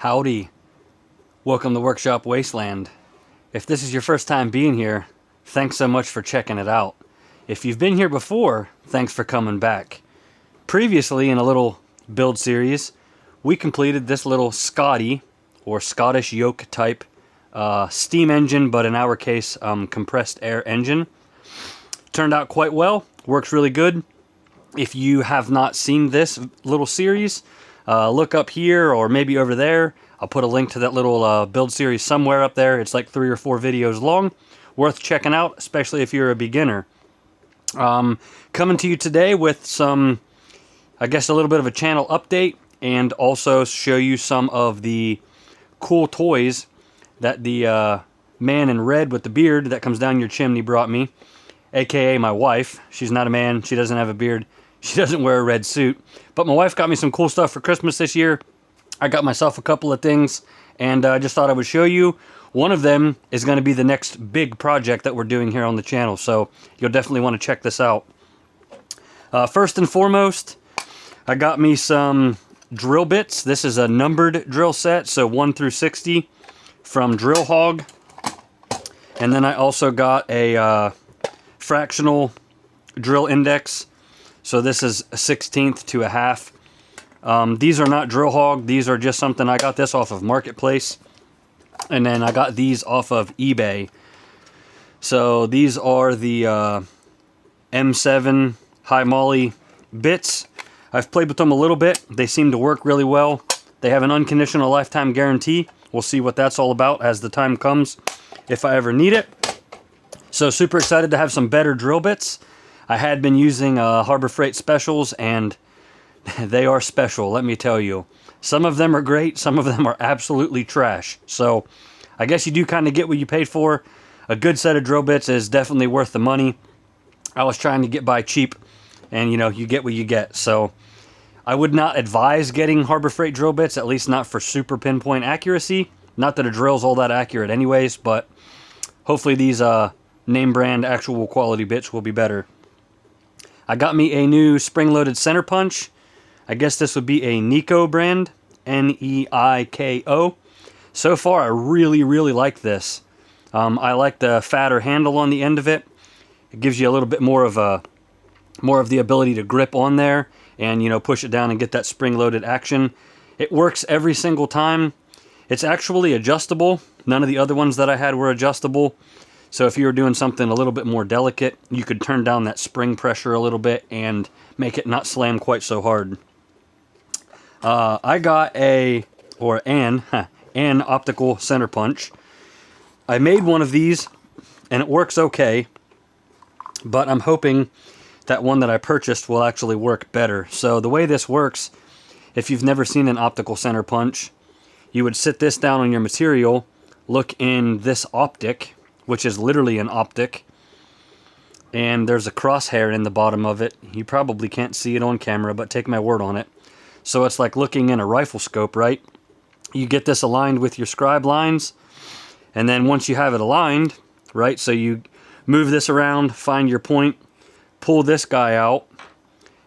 Howdy. Welcome to Workshop Wasteland. If this is your first time being here, thanks so much for checking it out. If you've been here before, thanks for coming back. Previously, in a little build series, we completed this little Scotty, or Scottish yoke type, steam engine, but in our case, compressed air engine. Turned out quite well, works really good. If you have not seen this little series, look up here or maybe over there. I'll put a link to that little build series somewhere up there. It's like 3 or 4 videos long. Worth checking out, especially if you're a beginner. Coming to you today with some, I guess, a little bit of a channel update, and also show you some of the cool toys that the man in red with the beard that comes down your chimney brought me, aka my wife. She's not a man, she doesn't have a beard, she doesn't wear a red suit, but my wife got me some cool stuff for Christmas this year. I got myself a couple of things, and I just thought I would show you. One of them is going to be the next big project that we're doing here on the channel, so you'll definitely want to check this out. First and foremost, I got me some drill bits. This is a numbered drill set, so 1 through 60 from Drill Hog. And then I also got a fractional drill index. So this is a 1/16 to a half. These are not Drill Hog. These are just something, I got this off of Marketplace. And then I got these off of eBay. So these are the M7 high moly bits. I've played with them a little bit. They seem to work really well. They have an unconditional lifetime guarantee. We'll see what that's all about as the time comes, if I ever need it. So super excited to have some better drill bits. I had been using Harbor Freight Specials, and they are special, let me tell you. Some of them are great, some of them are absolutely trash. So I guess you do kind of get what you paid for. A good set of drill bits is definitely worth the money. I was trying to get by cheap, and you know, you get what you get. So I would not advise getting Harbor Freight drill bits, at least not for super pinpoint accuracy. Not that a drill's all that accurate anyways, but hopefully these name brand actual quality bits will be better. I got me a new spring-loaded center punch. I guess this would be a Neiko brand, N-E-I-K-O. So far, I really, really like this. I like the fatter handle on the end of it. It gives you a little bit more of the ability to grip on there and, you know, push it down and get that spring-loaded action. It works every single time. It's actually adjustable. None of the other ones that I had were adjustable. So if you were doing something a little bit more delicate, you could turn down that spring pressure a little bit and make it not slam quite so hard. I got an optical center punch. I made one of these, and it works okay, but I'm hoping that one that I purchased will actually work better. So the way this works, if you've never seen an optical center punch, you would sit this down on your material, look in this optic, which is literally an optic, and there's a crosshair in the bottom of it. You probably can't see it on camera, but take my word on it. So it's like looking in a rifle scope, right? You get this aligned with your scribe lines, and then once you have it aligned, right, so you move this around, find your point, pull this guy out,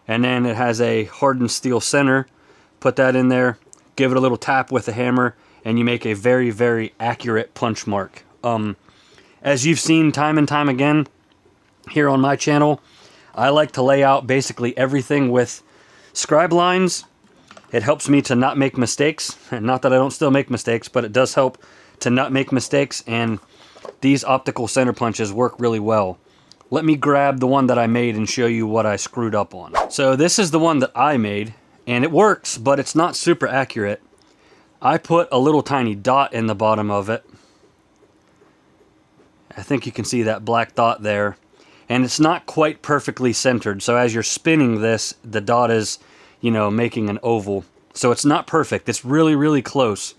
and then it has a hardened steel center. Put that in there, give it a little tap with a hammer, and you make a very, very accurate punch mark. As you've seen time and time again here on my channel, I like to lay out basically everything with scribe lines. It helps me to not make mistakes. Not that I don't still make mistakes, but it does help to not make mistakes, and these optical center punches work really well. Let me grab the one that I made and show you what I screwed up on. So this is the one that I made, and it works, but it's not super accurate. I put a little tiny dot in the bottom of it. I think you can see that black dot there. And it's not quite perfectly centered, so as you're spinning this, the dot is, you know, making an oval. So it's not perfect. It's really, really close,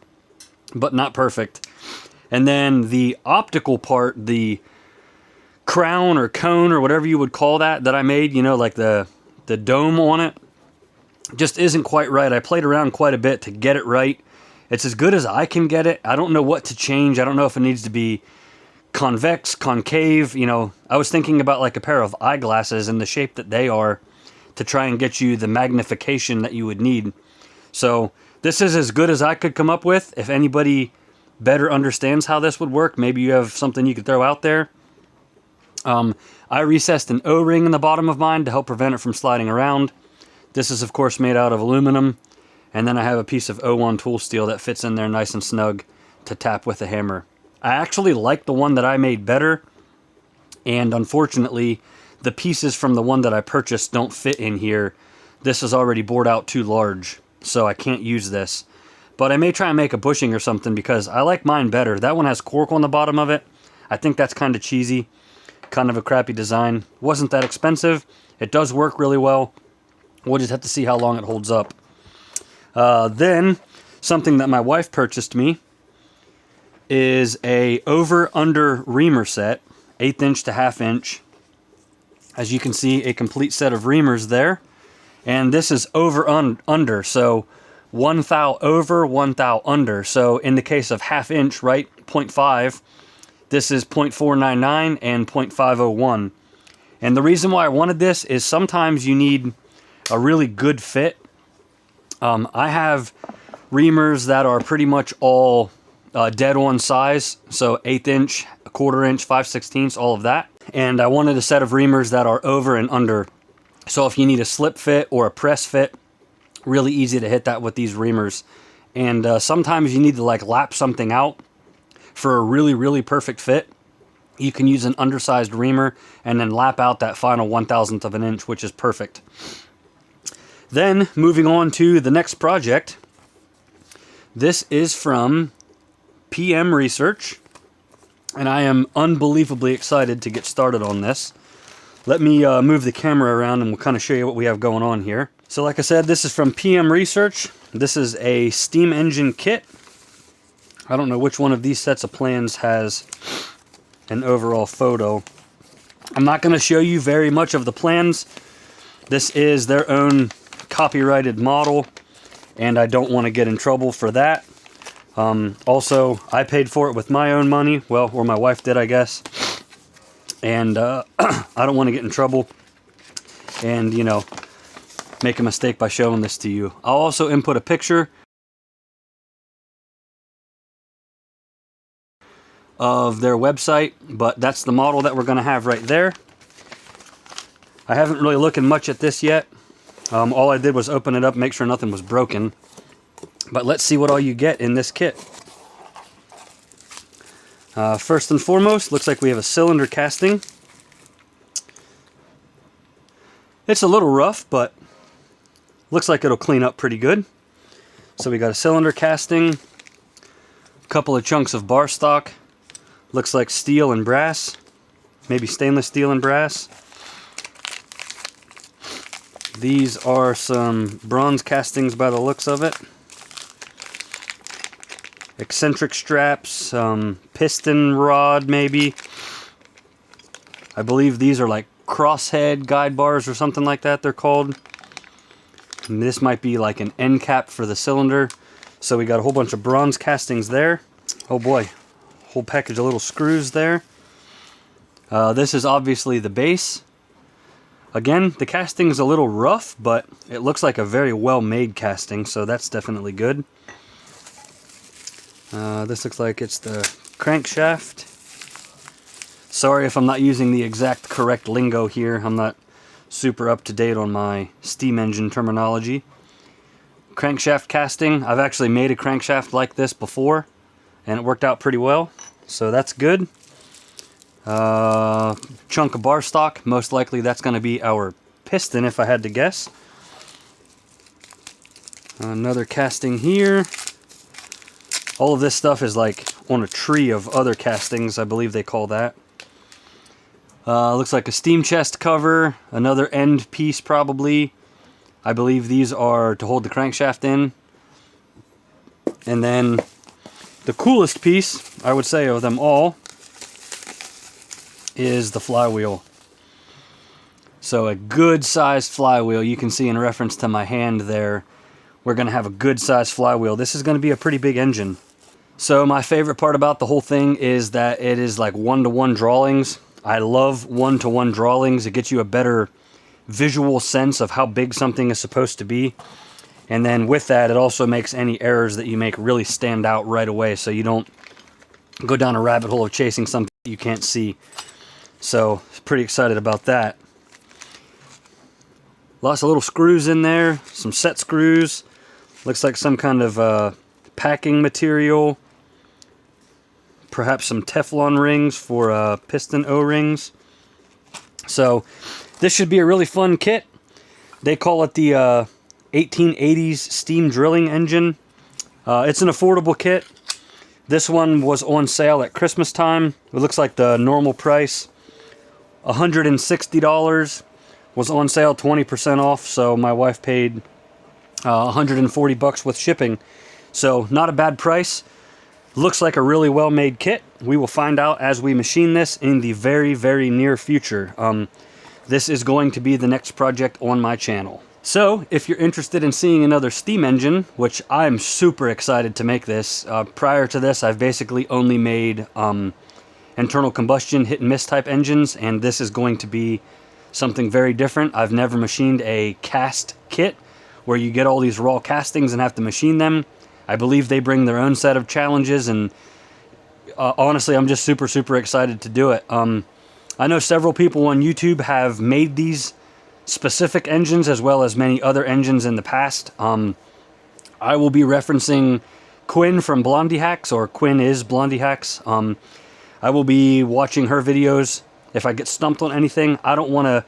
but not perfect. And then the optical part, the crown or cone or whatever you would call that I made, you know, like the dome on it, just isn't quite right. I played around quite a bit to get it right. It's as good as I can get it. I don't know what to change. I don't know if it needs to be convex, concave, you know. I was thinking about like a pair of eyeglasses and the shape that they are to try and get you the magnification that you would need. So This is as good as I could come up with. If anybody better understands how this would work, maybe you have something you could throw out there. I recessed an O-ring in the bottom of mine to help prevent it from sliding around. This is of course made out of aluminum. And then I have a piece of O1 tool steel that fits in there nice and snug to tap with a hammer. I actually like the one that I made better. And unfortunately, the pieces from the one that I purchased don't fit in here. This is already bored out too large, so I can't use this. But I may try and make a bushing or something because I like mine better. That one has cork on the bottom of it. I think that's kind of cheesy. Kind of a crappy design. Wasn't that expensive. It does work really well. We'll just have to see how long it holds up. Then, something that my wife purchased me is a over-under reamer set. 1/8 inch to 1/2 inch. As you can see, a complete set of reamers there. And this is over-under, so 1 thou over, 1 thou under. So in the case of 1/2 inch, right, 0.5, this is 0.499 and 0.501. And the reason why I wanted this is sometimes you need a really good fit. I have reamers that are pretty much all dead on size, so 1/8 inch, 1/4 inch, 5/16, all of that. And I wanted a set of reamers that are over and under. So if you need a slip fit or a press fit, really easy to hit that with these reamers. And sometimes you need to like lap something out for a really, really perfect fit. You can use an undersized reamer and then lap out that final 1/1000th of an inch, which is perfect. Then moving on to the next project. This is from PM Research, and I am unbelievably excited to get started on this. Let me move the camera around and we'll kind of show you what we have going on here. So like I said, this is from PM Research. This is a steam engine kit. I don't know which one of these sets of plans has an overall photo. I'm not going to show you very much of the plans. This is their own copyrighted model, and I don't want to get in trouble for that. Also, I paid for it with my own money. Well, or my wife did, I guess. And I don't want to get in trouble and, you know, make a mistake by showing this to you. I'll also input a picture of their website, but that's the model that we're going to have right there. I haven't really looked much at this yet. All I did was open it up, make sure nothing was broken. But let's see what all you get in this kit. First and foremost, looks like we have a cylinder casting. It's a little rough, but looks like it'll clean up pretty good. So we got a cylinder casting, a couple of chunks of bar stock. Looks like steel and brass, maybe stainless steel and brass. These are some bronze castings by the looks of it. Eccentric straps, piston rod maybe. I believe these are like crosshead guide bars or something like that they're called. And this might be like an end cap for the cylinder. So we got a whole bunch of bronze castings there. Oh boy, whole package of little screws there. This is obviously the base. Again, the casting is a little rough, but it looks like a very well-made casting, so that's definitely good. This looks like it's the crankshaft. Sorry if I'm not using the exact correct lingo here. I'm not super up to date on my steam engine terminology. Crankshaft casting. I've actually made a crankshaft like this before, and it worked out pretty well, so that's good. Chunk of bar stock. Most likely that's going to be our piston if I had to guess. Another casting here. All of this stuff is like on a tree of other castings, I believe they call that. Looks like a steam chest cover, another end piece probably. I believe these are to hold the crankshaft in. And then the coolest piece, I would say, of them all is the flywheel. So a good sized flywheel. You can see in reference to my hand there, we're going to have a good sized flywheel. This is going to be a pretty big engine. So my favorite part about the whole thing is that it is like one-to-one drawings. I love one-to-one drawings. It gets you a better visual sense of how big something is supposed to be. And then with that, it also makes any errors that you make really stand out right away, so you don't go down a rabbit hole of chasing something that you can't see. So, pretty excited about that. Lots of little screws in there, some set screws. Looks like some kind of packing material. Perhaps some Teflon rings for piston O-rings. So, this should be a really fun kit. They call it the 1880s steam drilling engine. It's an affordable kit. This one was on sale at Christmas time. It looks like the normal price, $160, was on sale 20% off. So my wife paid $140 with shipping. So not a bad price. Looks like a really well-made kit. We will find out as we machine this in the very, very near future. This is going to be the next project on my channel. So, if you're interested in seeing another steam engine, which I'm super excited to make this, prior to this I've basically only made internal combustion hit and miss type engines, and this is going to be something very different. I've never machined a cast kit where you get all these raw castings and have to machine them. I believe they bring their own set of challenges, and honestly I'm just super, super excited to do it. I know several people on YouTube have made these specific engines as well as many other engines in the past. I will be referencing Quinn from Blondie Hacks, or Quinn is Blondie Hacks. I will be watching her videos. If I get stumped on anything, I don't want to,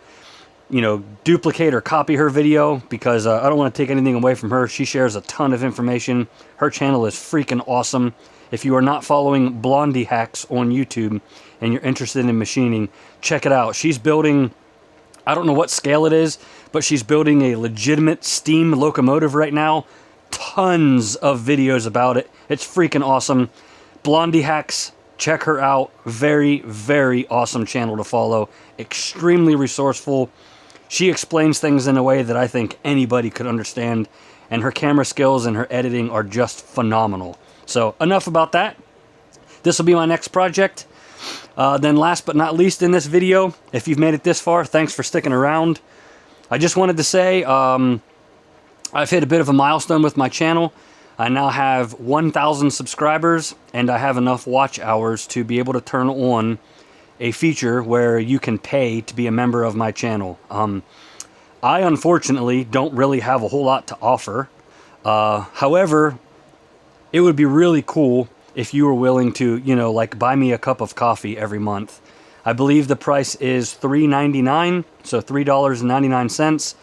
you know, duplicate or copy her video, because I don't want to take anything away from her. She shares a ton of information. Her channel is freaking awesome. If you are not following Blondie Hacks on YouTube and you're interested in machining, check it out. She's building, I don't know what scale it is, but she's building a legitimate steam locomotive right now. Tons of videos about it. It's freaking awesome. Blondie Hacks, check her out. Very, very awesome channel to follow. Extremely resourceful. She explains things in a way that I think anybody could understand, and her camera skills and her editing are just phenomenal. So enough about that. This will be my next project. Then last but not least in this video, if you've made it this far, thanks for sticking around. I just wanted to say I've hit a bit of a milestone with my channel. I now have 1,000 subscribers, and I have enough watch hours to be able to turn on a feature where you can pay to be a member of my channel. I unfortunately don't really have a whole lot to offer. However, it would be really cool if you were willing to, you know, like buy me a cup of coffee every month. I believe the price is $3.99, so $3.99.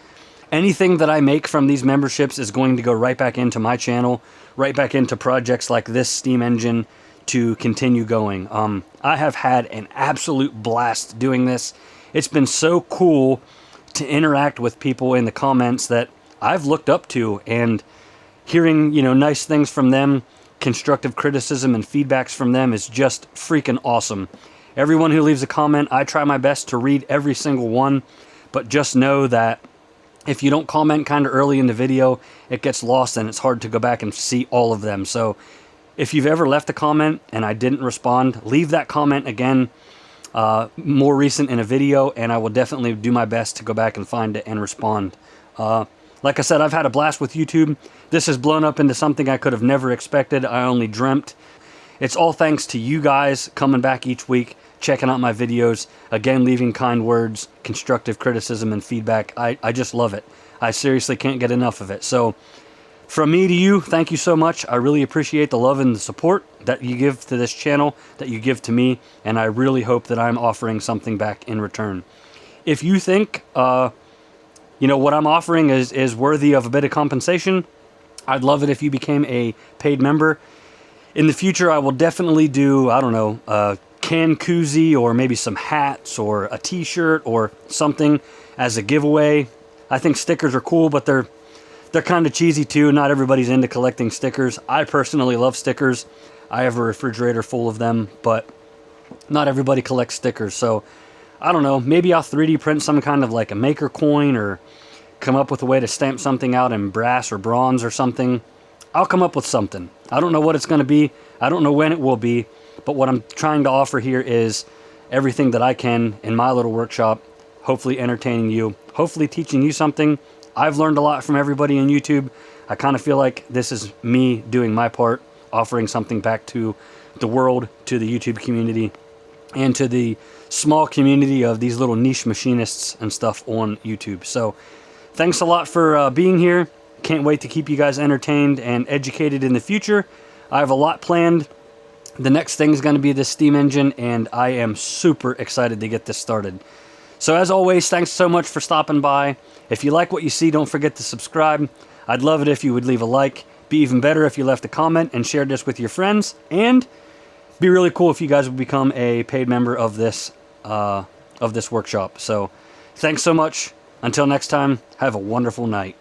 Anything that I make from these memberships is going to go right back into my channel, right back into projects like this steam engine to continue going. I have had an absolute blast doing this. It's been so cool to interact with people in the comments that I've looked up to, and hearing, you know, nice things from them, constructive criticism and feedbacks from them is just freaking awesome. Everyone who leaves a comment, I try my best to read every single one, but just know that if you don't comment kind of early in the video, it gets lost and it's hard to go back and see all of them. So if you've ever left a comment and I didn't respond, leave that comment again, more recent in a video, and I will definitely do my best to go back and find it and respond. Like I said, I've had a blast with YouTube. This has blown up into something I could have never expected. I only dreamt. It's all thanks to you guys coming back each week, checking out my videos, again, leaving kind words, constructive criticism, and feedback. I just love it. I seriously can't get enough of it. So from me to you, thank you so much. I really appreciate the love and the support that you give to this channel, that you give to me, and I really hope that I'm offering something back in return. If you think, you know, what I'm offering is worthy of a bit of compensation, I'd love it if you became a paid member. In the future, I will definitely do, I don't know, a can koozie, or maybe some hats or a t-shirt or something as a giveaway. I think stickers are cool, but they're kind of cheesy too. Not everybody's into collecting stickers. I personally love stickers. I have a refrigerator full of them, but not everybody collects stickers. So I don't know, maybe I'll 3D print some kind of like a maker coin, or come up with a way to stamp something out in brass or bronze or something. I'll come up with something. I don't know what it's going to be. I don't know when it will be. But what I'm trying to offer here is everything that I can in my little workshop, hopefully entertaining you, hopefully teaching you something. I've learned a lot from everybody on YouTube. I kind of feel like this is me doing my part, offering something back to the world, to the YouTube community, and to the small community of these little niche machinists and stuff on YouTube. So thanks a lot for being here. Can't wait to keep you guys entertained and educated in the future. I have a lot planned. The next thing is going to be this steam engine, and I am super excited to get this started. So as always, thanks so much for stopping by. If you like what you see, don't forget to subscribe. I'd love it if you would leave a like. Be even better if you left a comment and shared this with your friends. And be really cool if you guys would become a paid member of this workshop. So thanks so much. Until next time, have a wonderful night.